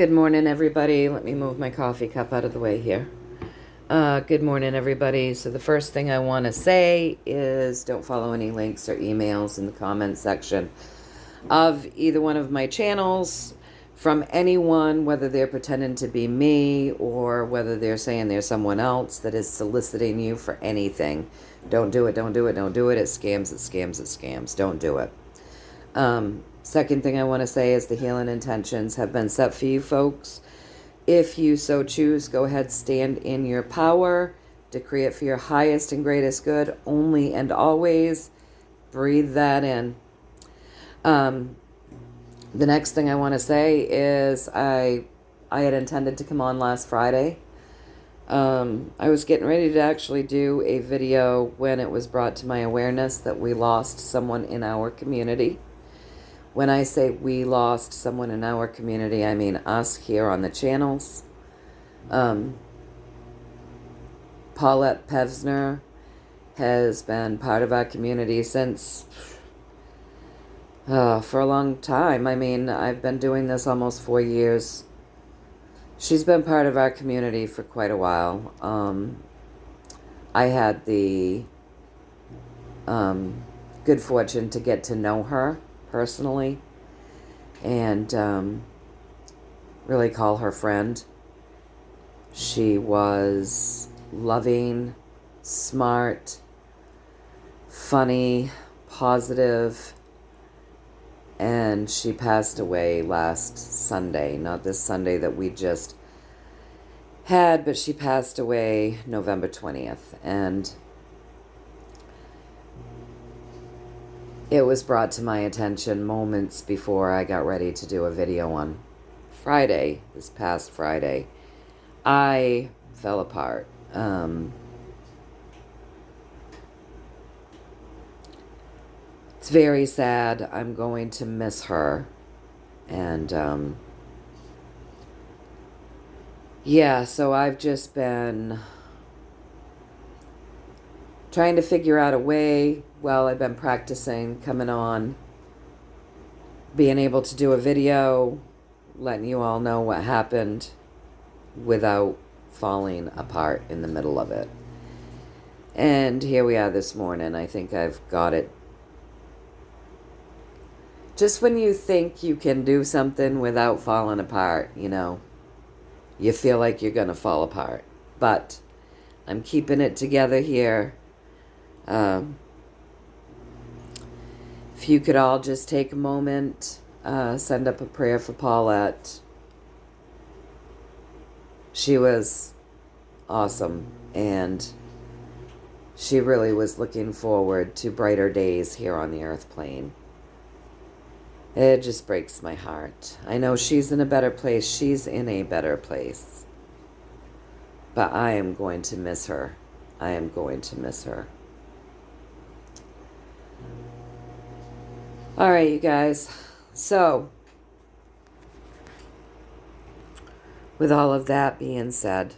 Good morning, everybody. Let me move my coffee cup out of the way here. Good morning, everybody. So the first thing I want to say is don't follow any links or emails in the comments section of either one of my channels from anyone, whether they're pretending to be me or whether they're saying they're someone else that is soliciting you for anything. Don't do it, don't do it, don't do it. It scams, it scams, it scams. Don't do it. Second thing I want to say is the healing intentions have been set for you folks. If you so choose, go ahead, stand in your power, decree it for your highest and greatest good, only and always. Breathe that in. The next thing I want to say is I had intended to come on last Friday. I was getting ready to actually do a video when it was brought to my awareness that we lost someone in our community. When I say we lost someone in our community, I mean us here on the channels. Paulette Pevsner has been part of our community since for a long time. I mean, I've been doing this almost 4 years. She's been part of our community for quite a while. I had the good fortune to get to know her personally and really call her friend. She was loving, smart, funny, positive, and she passed away last Sunday. Not this Sunday that we just had, but she passed away November 20th. And it was brought to my attention moments before I got ready to do a video on Friday, this past Friday. I fell apart. It's very sad. I'm going to miss her. And, yeah, so I've just been trying to figure out a way. Well, I've been practicing coming on, being able to do a video, letting you all know what happened without falling apart in the middle of it. And here we are this morning. I think I've got it. Just when you think you can do something without falling apart, you know, you feel like you're going to fall apart. But I'm keeping it together here. If you could all just take a moment, send up a prayer for Paulette. She was awesome, and she really was looking forward to brighter days here on the earth plane. It just breaks my heart. I know she's in a better place. She's in a better place. But I am going to miss her. I am going to miss her. All right, you guys. So, with all of that being said,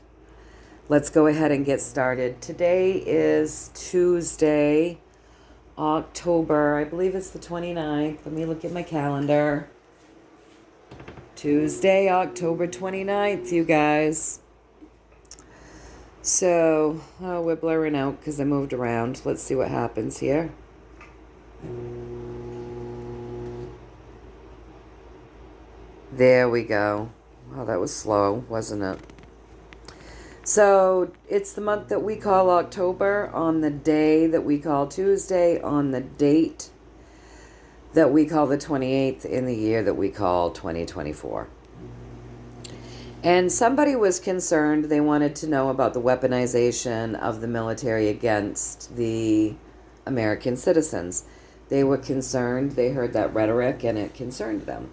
let's go ahead and get started. Today is Tuesday, October, I believe it's the 29th. Let me look at my calendar. Tuesday, October 29th, you guys. So, we're blurring out because I moved around. Let's see what happens here. There we go. Oh, that was slow, wasn't it? So, it's the month that we call October, on the day that we call Tuesday, on the date that we call the 28th, in the year that we call 2024. And somebody was concerned. They wanted to know about the weaponization of the military against the American citizens. They were concerned. They heard that rhetoric, and it concerned them.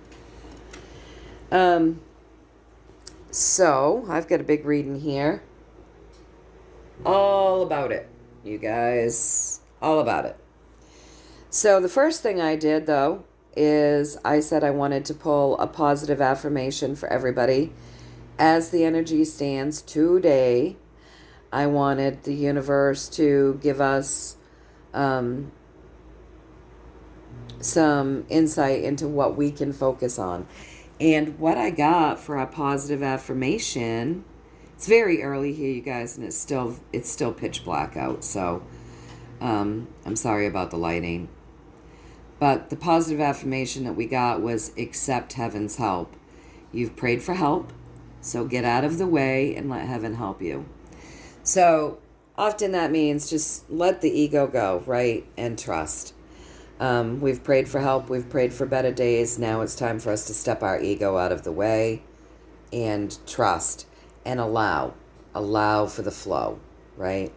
So, I've got a big reading here. All about it, you guys. All about it. So, the first thing I did, though, is I said I wanted to pull a positive affirmation for everybody. As the energy stands today, I wanted the universe to give us some insight into what we can focus on. And what I got for a positive affirmation, it's very early here, you guys, and it's still pitch black out, so I'm sorry about the lighting. But the positive affirmation that we got was accept heaven's help. You've prayed for help, so get out of the way and let heaven help you. So often that means just let the ego go, right? And trust. We've prayed for help. We've prayed for better days. Now it's time for us to step our ego out of the way and trust and allow for the flow, right?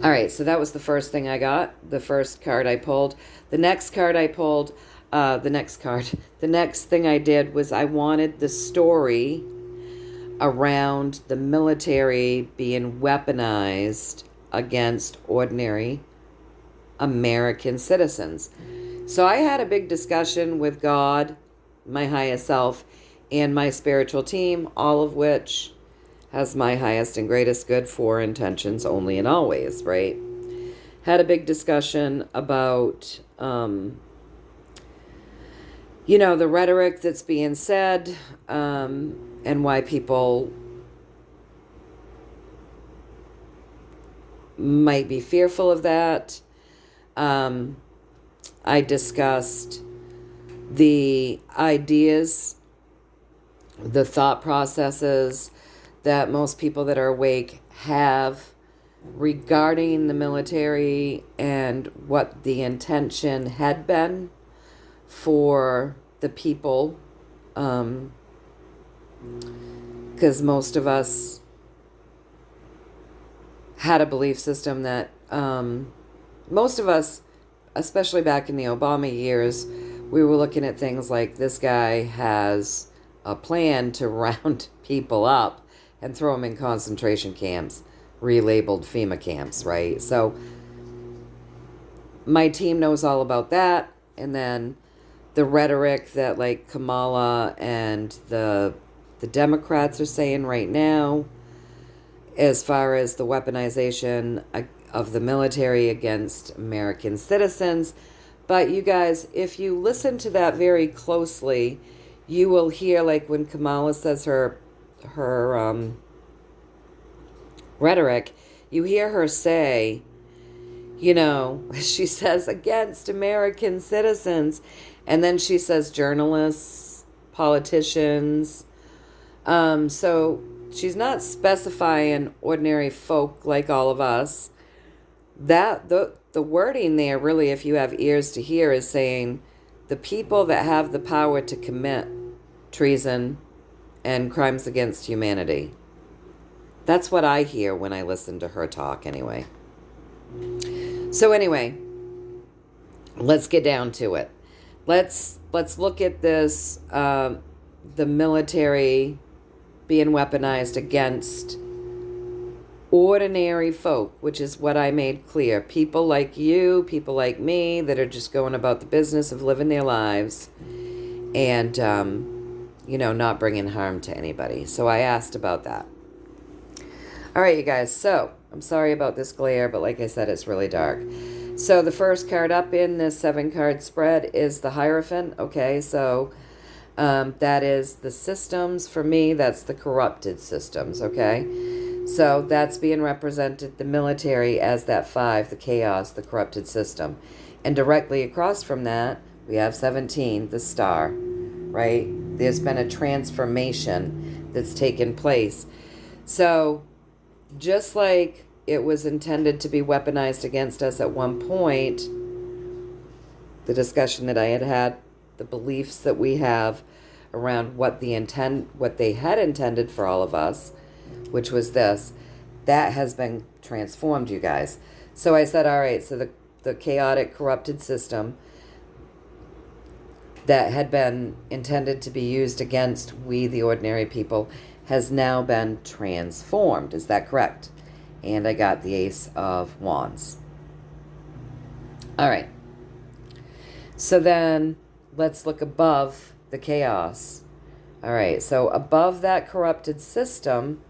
All right, so that was the first thing I got, the first card I pulled. The next card I pulled, the next thing I did was I wanted the story around the military being weaponized against ordinary American citizens. So I had a big discussion with God, my highest self, and my spiritual team, all of which has my highest and greatest good for intentions only and always, right? Had a big discussion about, the rhetoric that's being said, and why people might be fearful of that. I discussed the ideas, the thought processes that most people that are awake have regarding the military and what the intention had been for the people. Because most of us had a belief system that most of us, especially back in the Obama years, we were looking at things like this guy has a plan to round people up and throw them in concentration camps, relabeled FEMA camps, right? So my team knows all about that. And then the rhetoric that like Kamala and the Democrats are saying right now, as far as the weaponization of the military against American citizens. But you guys, if you listen to that very closely, you will hear like when Kamala says her rhetoric, you hear her say, she says against American citizens, and then she says journalists, politicians. So she's not specifying ordinary folk like all of us. That the wording there, really, if you have ears to hear, is saying the people that have the power to commit treason and crimes against humanity. That's what I hear when I listen to her talk, anyway. So anyway, let's get down to it. Let's look at this, the military being weaponized against ordinary folk, which is what I made clear. People like you, people like me, that are just going about the business of living their lives and, not bringing harm to anybody. So I asked about that. All right, you guys. So I'm sorry about this glare, but like I said, it's really dark. So the first card up in this 7-card spread is the Hierophant. Okay, so that is the systems. For me, that's the corrupted systems, okay? So that's being represented, the military, as that 5, the chaos, the corrupted system. And directly across from that, we have 17, the star, right? There's been a transformation that's taken place. So just like it was intended to be weaponized against us at one point, the discussion that I had, the beliefs that we have around what they had intended for all of us, which was this, that has been transformed, you guys. So I said, all right, so the chaotic, corrupted system that had been intended to be used against we, the ordinary people, has now been transformed. Is that correct? And I got the Ace of Wands. All right. So then let's look above the chaos. All right. So above that corrupted system,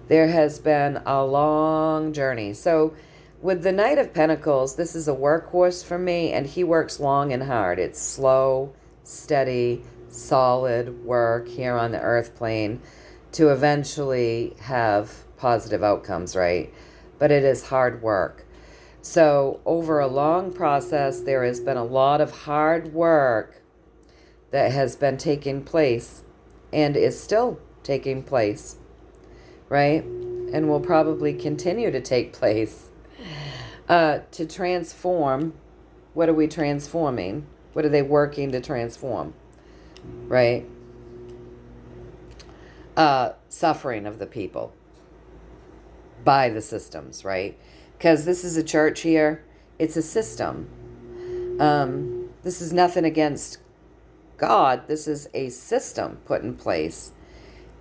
there has been a long journey. So with the Knight of Pentacles, this is a workhorse for me, and he works long and hard. It's slow, steady, solid work here on the earth plane to eventually have positive outcomes, right? But it is hard work. So over a long process, there has been a lot of hard work that has been taking place and is still taking place, right? And will probably continue to take place to transform. What are we transforming? What are they working to transform, right? Suffering of the people by the systems, right? Because this is a church here. It's a system. This is nothing against God. This is a system put in place.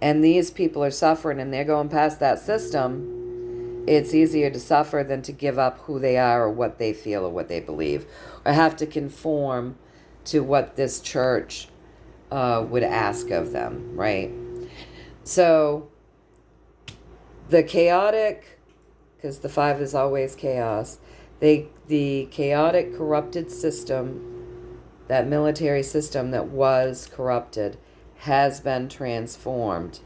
And these people are suffering and they're going past that system. It's easier to suffer than to give up who they are or what they feel or what they believe. Or have to conform to what this church would ask of them, right? So the chaotic, because the 5 is always chaos, the chaotic, corrupted system, that military system that was corrupted, has been transformed.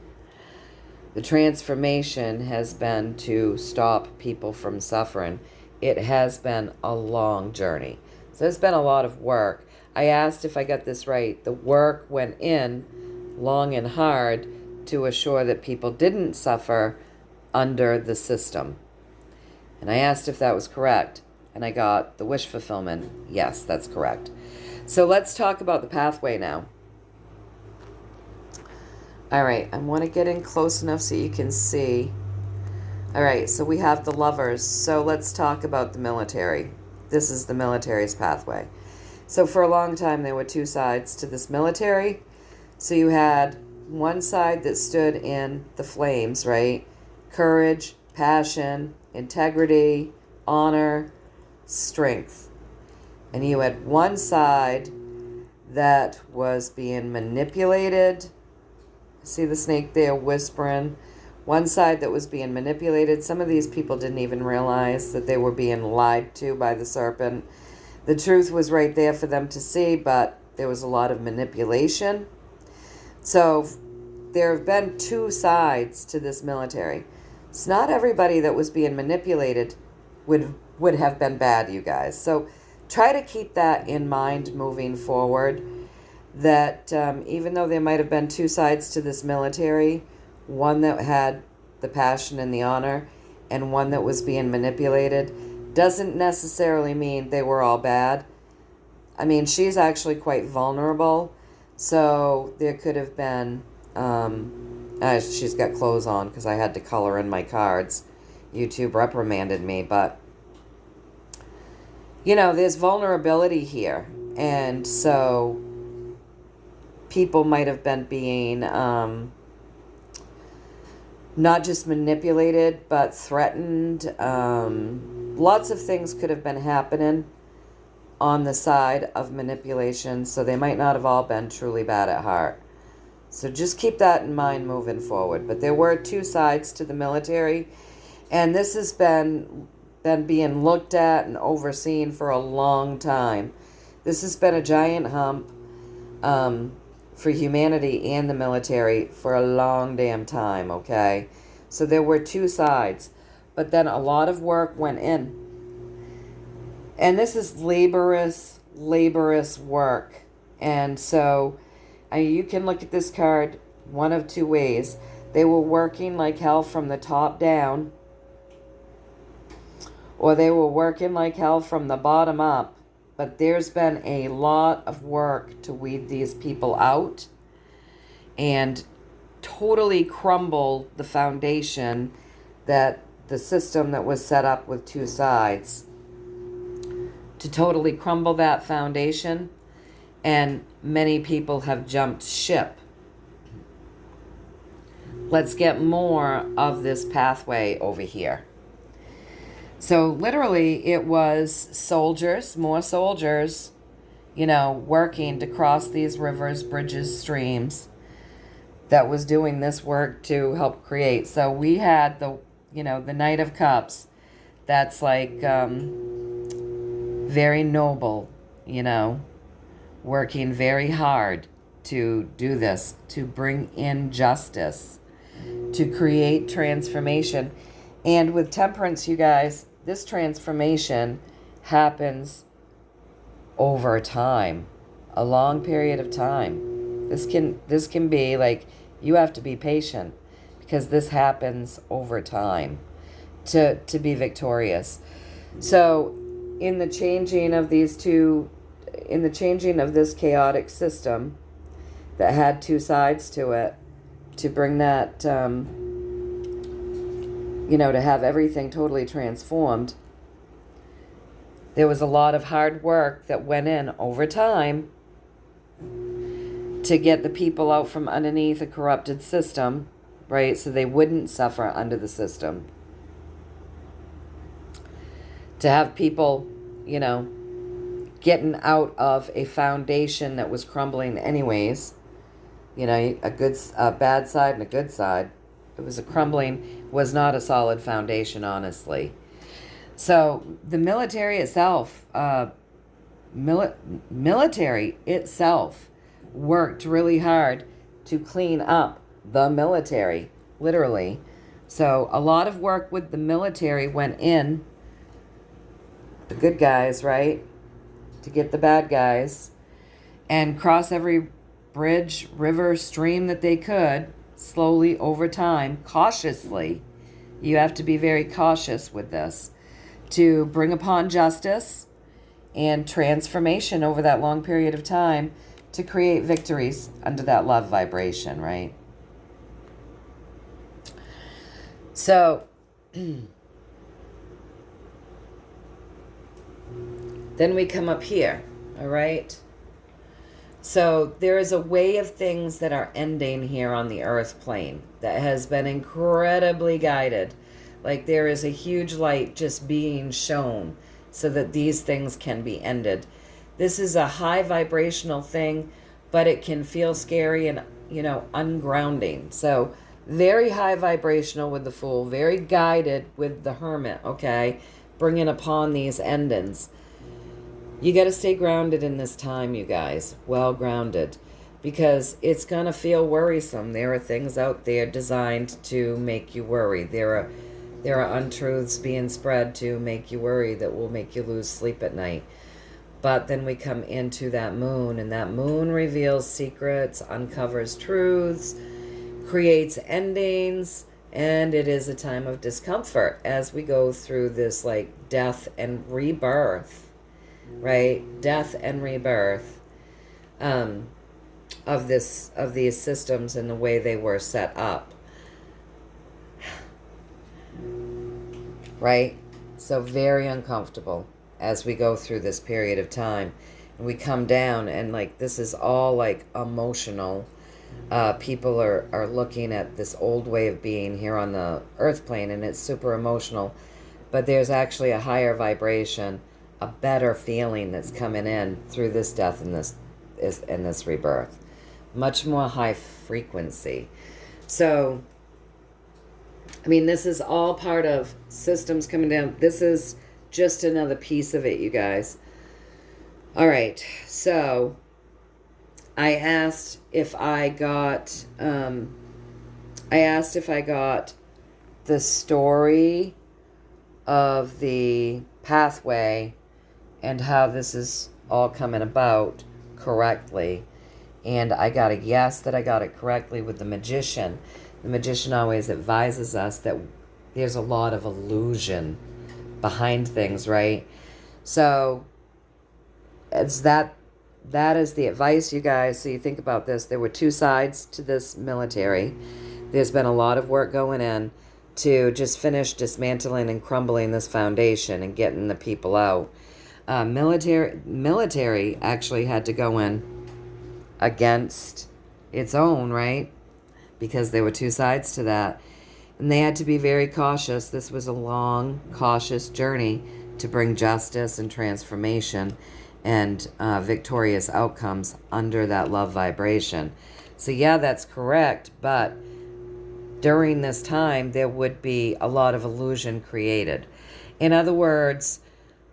The transformation has been to stop people from suffering. It has been a long journey. So it's been a lot of work. I asked if I got this right. The work went in long and hard to assure that people didn't suffer under the system. And I asked if that was correct. And I got the wish fulfillment. Yes, that's correct. So let's talk about the pathway now. All right, I want to get in close enough so you can see. All right, so we have the lovers. So let's talk about the military. This is the military's pathway. So for a long time, there were 2 sides to this military. So you had one side that stood in the flames, right? Courage, passion, integrity, honor, strength. And you had one side that was being manipulated. See the snake there whispering? One side that was being manipulated. Some of these people didn't even realize that they were being lied to by the serpent. The truth was right there for them to see, but there was a lot of manipulation. So there have been 2 sides to this military. It's not everybody that was being manipulated would have been bad, you guys. So try to keep that in mind moving forward, that even though there might have been 2 sides to this military, one that had the passion and the honor and one that was being manipulated, doesn't necessarily mean they were all bad. I mean, she's actually quite vulnerable, so there could have been, she's got clothes on because I had to color in my cards. YouTube reprimanded me, but, you know, there's vulnerability here, and so people might have been being not just manipulated, but threatened. Lots of things could have been happening on the side of manipulation, so they might not have all been truly bad at heart. So just keep that in mind moving forward. But there were 2 sides to the military, and this has been being looked at and overseen for a long time. This has been a giant hump for humanity and the military for a long damn time, okay? So there were 2 sides, but then a lot of work went in. And this is laborious work. And so you can look at this card one of 2 ways. They were working like hell from the top down, or they were working like hell from the bottom up. But there's been a lot of work to weed these people out and totally crumble the foundation, that the system that was set up with 2 sides, to totally crumble that foundation. And many people have jumped ship. Let's get more of this pathway over here. So literally it was soldiers, more soldiers, you know, working to cross these rivers, bridges, streams, that was doing this work to help create. So we had the Knight of Cups. That's like very noble, working very hard to do this, to bring in justice, to create transformation. And with temperance, you guys, this transformation happens over time, a long period of time. This can be like, you have to be patient because this happens over time to be victorious. So in the changing of these two, in the changing of this chaotic system that had two sides to it, to bring that, to have everything totally transformed, there was a lot of hard work that went in over time to get the people out from underneath a corrupted system, right? So they wouldn't suffer under the system. To have people, getting out of a foundation that was crumbling anyways, a bad side and a good side. It was was not a solid foundation, honestly. So the military itself, military itself worked really hard to clean up the military, literally. So a lot of work with the military went in, the good guys, right, to get the bad guys, and cross every bridge, river, stream that they could, slowly over time, cautiously. You have to be very cautious with this, to bring upon justice and transformation over that long period of time to create victories under that love vibration, right? So, then we come up here, all right? So there is a way of things that are ending here on the earth plane that has been incredibly guided. Like there is a huge light just being shown so that these things can be ended. This is a high vibrational thing, but it can feel scary and, ungrounding. So very high vibrational with the Fool, very guided with the Hermit, okay? Bringing upon these endings. You got to stay grounded in this time, you guys. Well grounded. Because it's going to feel worrisome. There are things out there designed to make you worry. There are untruths being spread to make you worry that will make you lose sleep at night. But then we come into that moon, and that moon reveals secrets, uncovers truths, creates endings, and it is a time of discomfort as we go through this like death and rebirth. Right? Death and rebirth of these systems and the way they were set up. Right? So very uncomfortable as we go through this period of time. And we come down and like this is all like emotional. People are looking at this old way of being here on the earth plane and it's super emotional. But there's actually a higher vibration, a better feeling that's coming in through this death and this rebirth. Much more high frequency. So, this is all part of systems coming down. This is just another piece of it, you guys. All right. So, I asked if I got the story of the pathway and how this is all coming about correctly. And I got a yes that I got it correctly with the magician. The magician always advises us that there's a lot of illusion behind things, right? So it's that is the advice, you guys. So you think about this. There were two sides to this military. There's been a lot of work going in to just finish dismantling and crumbling this foundation and getting the people out. Military actually had to go in against its own, right? Because there were two sides to that. And they had to be very cautious. This was a long, cautious journey to bring justice and transformation and victorious outcomes under that love vibration. So yeah, that's correct. But during this time, there would be a lot of illusion created. In other words,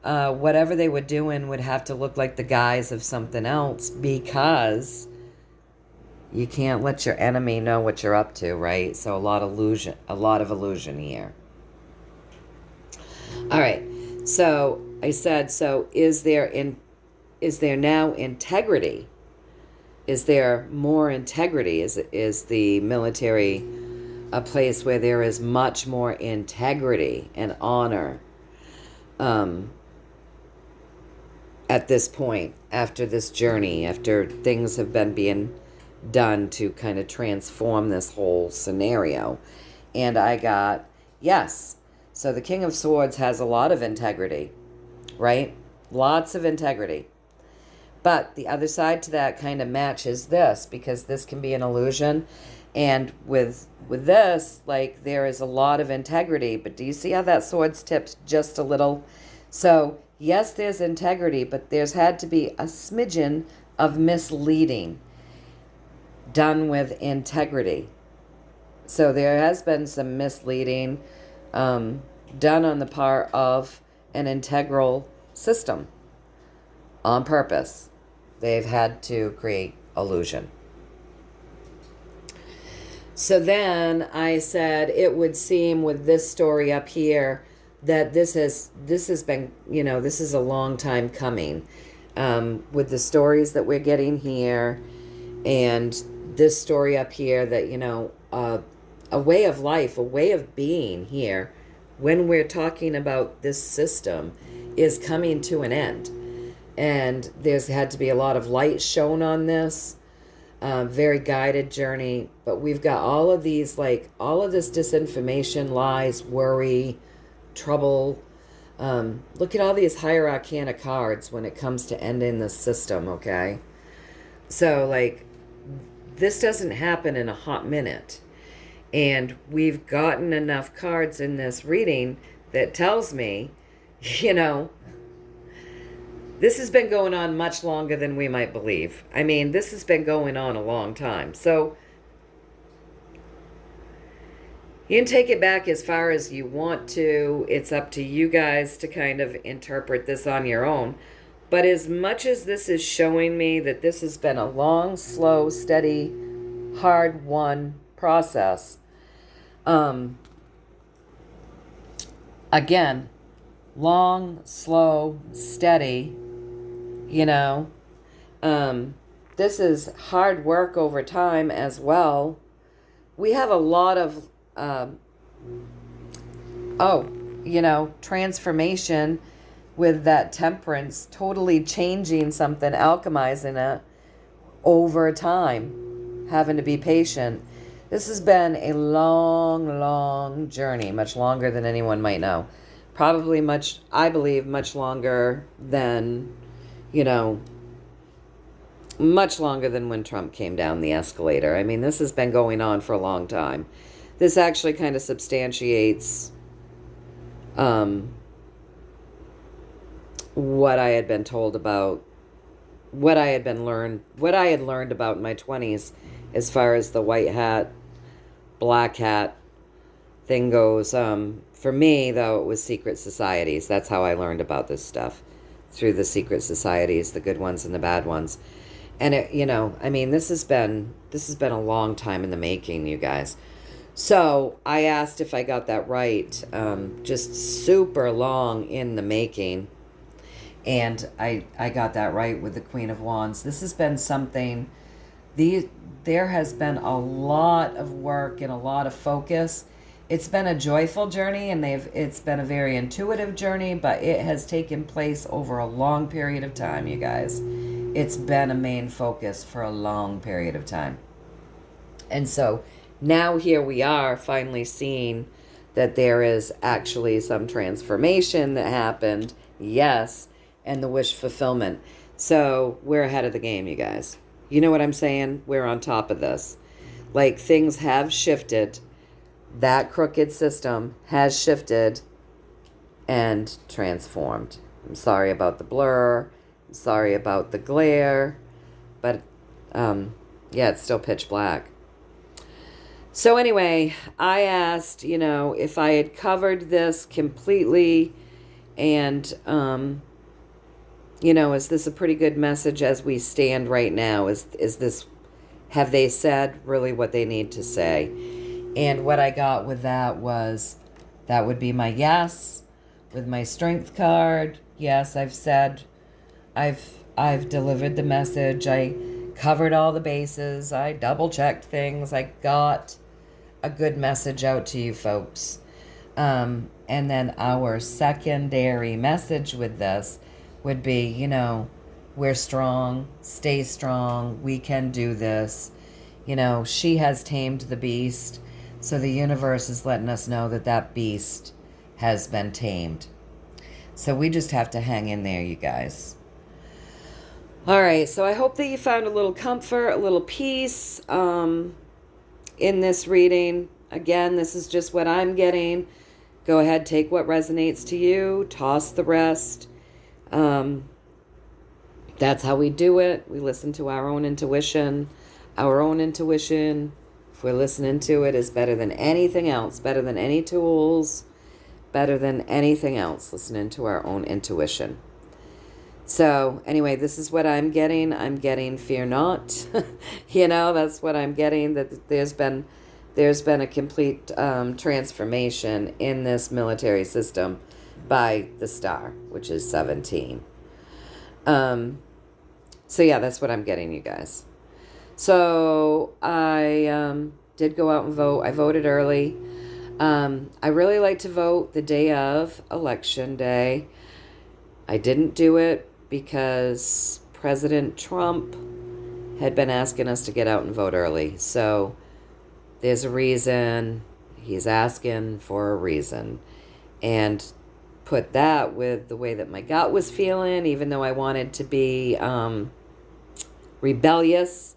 whatever they were doing would have to look like the guise of something else, because you can't let your enemy know what you're up to, right? So a lot of illusion here. All right. So I said, so is there now integrity? Is there more integrity? Is the military a place where there is much more integrity and honor at this point, after this journey, after things have been being done to kind of transform this whole scenario? And I got yes. So the King of Swords has a lot of integrity, right? Lots of integrity. But the other side to that kind of matches this, because this can be an illusion. And with this, like, there is a lot of integrity. But do you see how that sword's tipped just a little? So yes, there's integrity, but there's had to be a smidgen of misleading done with integrity. So there has been some misleading done on the part of an integral system on purpose. They've had to create illusion. So then I said it would seem with this story up here that this has been, this is a long time coming, with the stories that we're getting here and this story up here, that, a way of life, a way of being here, when we're talking about this system, is coming to an end. And there's had to be a lot of light shown on this, very guided journey. But we've got all of these, all of this disinformation, lies, worry, trouble. Look at all these higher arcana cards when it comes to ending the system, okay? So, this doesn't happen in a hot minute. And we've gotten enough cards in this reading that tells me, this has been going on much longer than we might believe. I mean, this has been going on a long time. So you can take it back as far as you want to. It's up to you guys to kind of interpret this on your own. But as much as this is showing me that this has been a long, slow, steady, hard-won process, again, long, slow, steady, this is hard work over time as well. We have a lot of, transformation with that temperance, totally changing something, alchemizing it over time, having to be patient. This has been a long, long journey, much longer than anyone might know. Probably much longer than, much longer than when Trump came down the escalator. I mean, this has been going on for a long time. This actually kind of substantiates what I had been told about, what I had learned about in my 20s as far as the white hat, black hat thing goes. For me, though, it was secret societies. That's how I learned about this stuff, through the secret societies, the good ones and the bad ones. And this has been a long time in the making, you guys. So I asked if I got that right, just super long in the making. And I got that right with the Queen of Wands. This has been something, there has been a lot of work and a lot of focus. It's been a joyful journey, and it's been a very intuitive journey, but it has taken place over a long period of time, you guys. It's been a main focus for a long period of time. And so now here we are finally seeing that there is actually some transformation that happened, yes, and the wish fulfillment. So we're ahead of the game, you guys. You know what I'm saying? We're on top of this. Things have shifted. That crooked system has shifted and transformed. I'm sorry about the blur. I'm sorry about the glare. But, it's still pitch black. So anyway, I asked, if I had covered this completely And, is this a pretty good message as we stand right now? Is this, have they said really what they need to say? And what I got with that was, that would be my yes. With my strength card, yes, I've said, I've delivered the message. I covered all the bases. I double checked things. I got a good message out to you folks. And then our secondary message with this would be, we're strong, stay strong, we can do this. She has tamed the beast, so the universe is letting us know that that beast has been tamed. So we just have to hang in there, you guys. All right, so I hope that you found a little comfort, a little peace in this reading. Again, this is just what I'm getting. Go ahead, take what resonates to you, toss the rest. That's how we do it. We listen to our own intuition. Our own intuition, if we're listening to it, is better than anything else, better than any tools, better than anything else, listening to our own intuition. So anyway, this is what I'm getting. I'm getting fear not. That's what I'm getting, that there's been a complete transformation in this military system by the star, which is 17. So yeah, that's what I'm getting, you guys. So I did go out and vote. I voted early. I really like to vote the day of Election Day. I didn't do it because President Trump had been asking us to get out and vote early. So there's a reason. He's asking for a reason. And put that with the way that my gut was feeling, even though I wanted to be rebellious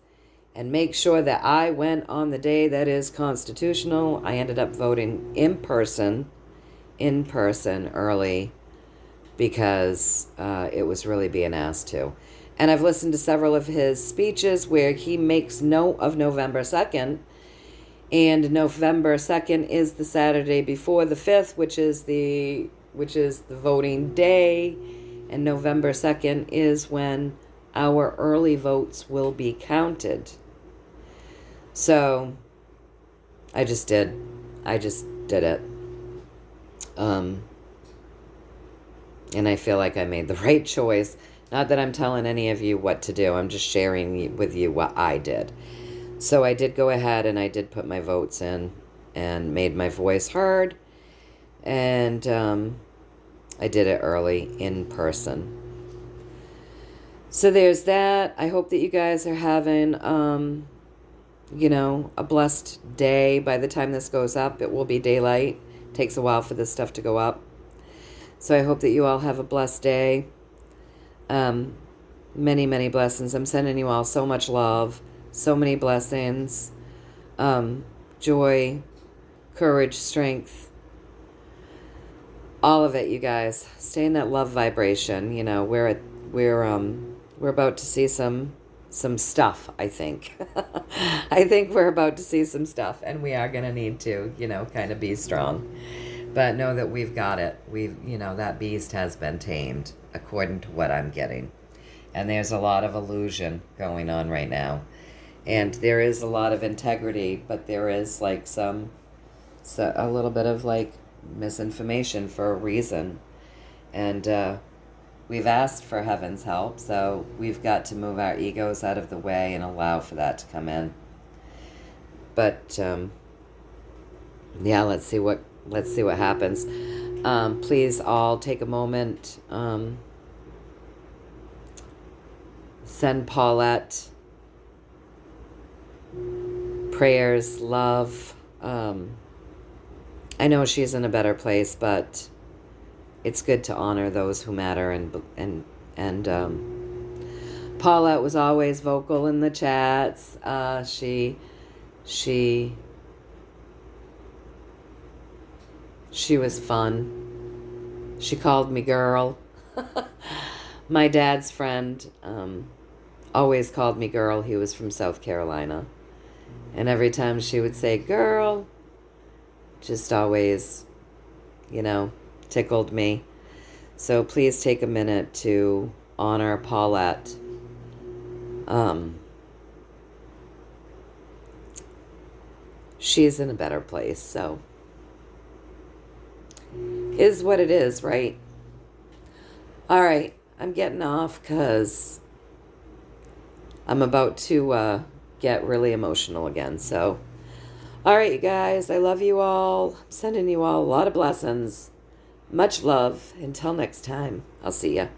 and make sure that I went on the day that is constitutional. I ended up voting in person early because it was really being asked to. And I've listened to several of his speeches where he makes note of November 2nd. And November 2nd is the Saturday before the 5th, which is the voting day. And November 2nd is when our early votes will be counted. So I just did it. And I feel like I made the right choice. Not that I'm telling any of you what to do. I'm just sharing with you what I did. So I did go ahead and I did put my votes in and made my voice heard. And I did it early in person. So there's that. I hope that you guys are having, a blessed day. By the time this goes up, it will be daylight. It takes a while for this stuff to go up. So I hope that you all have a blessed day. Many, many blessings. I'm sending you all so much love, so many blessings, joy, courage, strength, all of it, you guys. Stay in that love vibration. We're about to see some stuff, I think. I think we're about to see some stuff, and we are going to need to, kind of be strong. But know that we've got it. That beast has been tamed, according to what I'm getting. And there's a lot of illusion going on right now. And there is a lot of integrity, but there is a little bit of misinformation for a reason. And we've asked for heaven's help, so we've got to move our egos out of the way and allow for that to come in. But let's see what happens. Please all take a moment. Send Paulette prayers, love. I know she's in a better place, but it's good to honor those who matter. And Paulette was always vocal in the chats. She was fun. She called me girl. My dad's friend always called me girl. He was from South Carolina. And every time she would say girl, just always, tickled me. So please take a minute to honor Paulette. She's in a better place, so is what it is, right? All right, I'm getting off because I'm about to get really emotional again. So, all right, you guys, I love you all. I'm sending you all a lot of blessings. Much love. Until next time, I'll see ya.